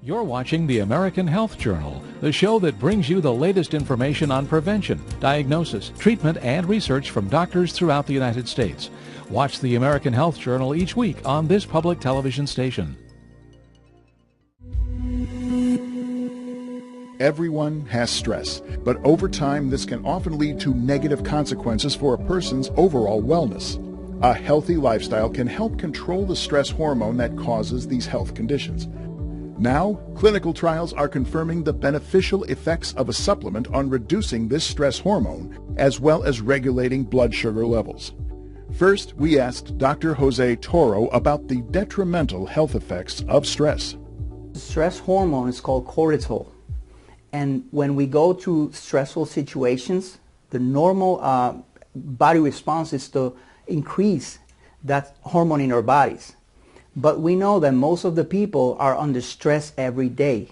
You're watching the American Health Journal, the show that brings you the latest information on prevention, diagnosis, treatment, and research from doctors throughout the United States. Watch the American Health Journal each week on this public television station. Everyone has stress, but over time this can often lead to negative consequences for a person's overall wellness. A healthy lifestyle can help control the stress hormone that causes these health conditions. Now, clinical trials are confirming the beneficial effects of a supplement on reducing this stress hormone, as well as regulating blood sugar levels. First, we asked Dr. Jose Toro about the detrimental health effects of stress. The stress hormone is called cortisol. And when we go through stressful situations, the normal body response is to increase that hormone in our bodies. But we know that most of the people are under stress every day.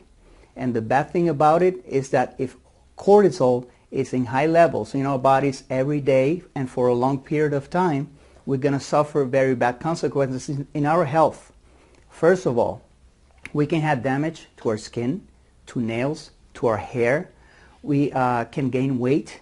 And the bad thing about it is that if cortisol is in high levels in our bodies every day and for a long period of time, we're going to suffer very bad consequences in our health. First of all, we can have damage to our skin, to nails, to our hair. We can gain weight.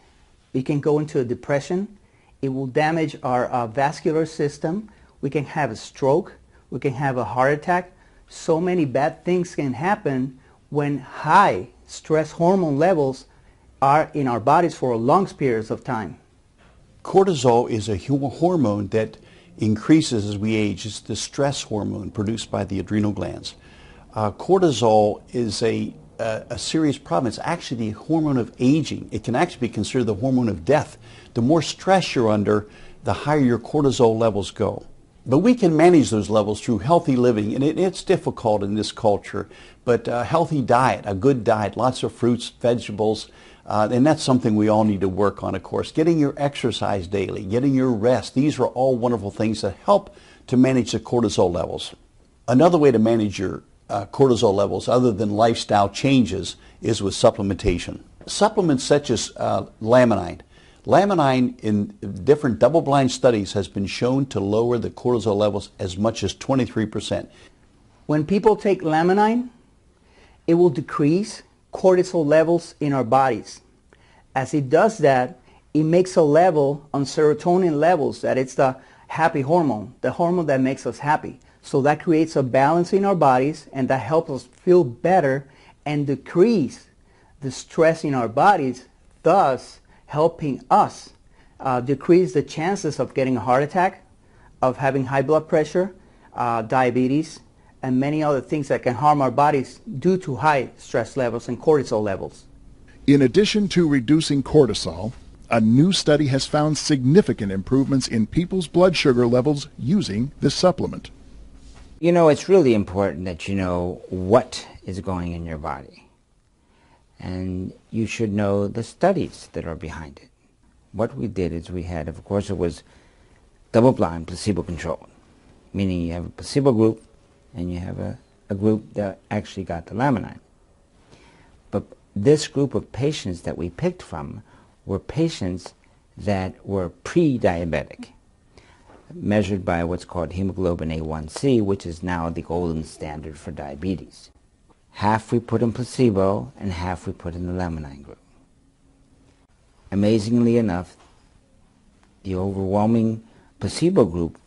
We can go into a depression. It will damage our vascular system. We can have a stroke. We can have a heart attack. So many bad things can happen when high stress hormone levels are in our bodies for long periods of time. Cortisol is a hormone that increases as we age. It's the stress hormone produced by the adrenal glands. Cortisol is a serious problem. It's actually the hormone of aging. It can actually be considered the hormone of death. The more stress you're under, the higher your cortisol levels go. But we can manage those levels through healthy living, and it's difficult in this culture, but a healthy diet, a good diet, lots of fruits, vegetables, and that's something we all need to work on, of course. Getting your exercise daily, getting your rest, these are all wonderful things that help to manage the cortisol levels. Another way to manage your cortisol levels, other than lifestyle changes, is with supplementation. Supplements such as Laminine. Laminine in different double-blind studies has been shown to lower the cortisol levels as much as 23%. When people take Laminine, it will decrease cortisol levels in our bodies. As it does that, it makes a level on serotonin levels, that it's the happy hormone, the hormone that makes us happy. So that creates a balance in our bodies, and that helps us feel better and decrease the stress in our bodies, thus helping us decrease the chances of getting a heart attack, of having high blood pressure, diabetes, and many other things that can harm our bodies due to high stress levels and cortisol levels. In addition to reducing cortisol, a new study has found significant improvements in people's blood sugar levels using this supplement. You know, it's really important that you know what is going in your body. And you should know the studies that are behind it. What we did is we had, of course, it was double-blind, placebo-controlled, meaning you have a placebo group and you have a group that actually got the Laminine. But this group of patients that we picked from were patients that were pre-diabetic, measured by what's called hemoglobin A1C, which is now the golden standard for diabetes. Half we put in placebo and half we put in the Laminine group. Amazingly enough, the overwhelming placebo group,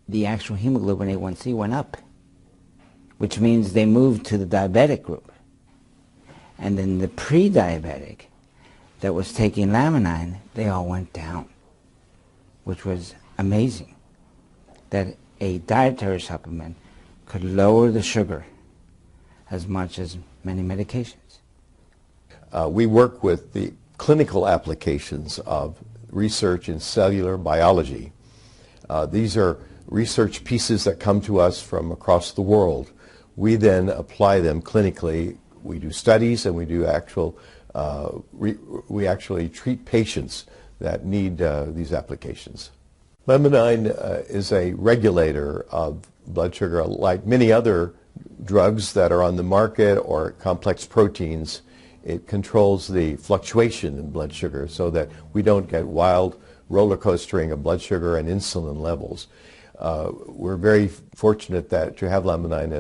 the actual hemoglobin A1C went up, which means they moved to the diabetic group. And then the pre-diabetic that was taking Laminine, they all went down, which was amazing, that a dietary supplement could lower the sugar as much as many medications. We work with the clinical applications of research in cellular biology. These are research pieces that come to us from across the world. We then apply them clinically. We do studies and we do we actually treat patients that need these applications. Laminine is a regulator of blood sugar, like many other drugs that are on the market or complex proteins. It controls the fluctuation in blood sugar so that we don't get wild roller coastering of blood sugar and insulin levels. We're very fortunate that to have Laminine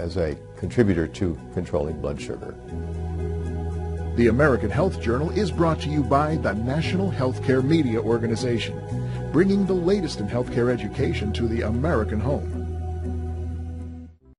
as a contributor to controlling blood sugar. The American Health Journal is brought to you by the National Healthcare Media Organization, bringing the latest in healthcare education to the American home.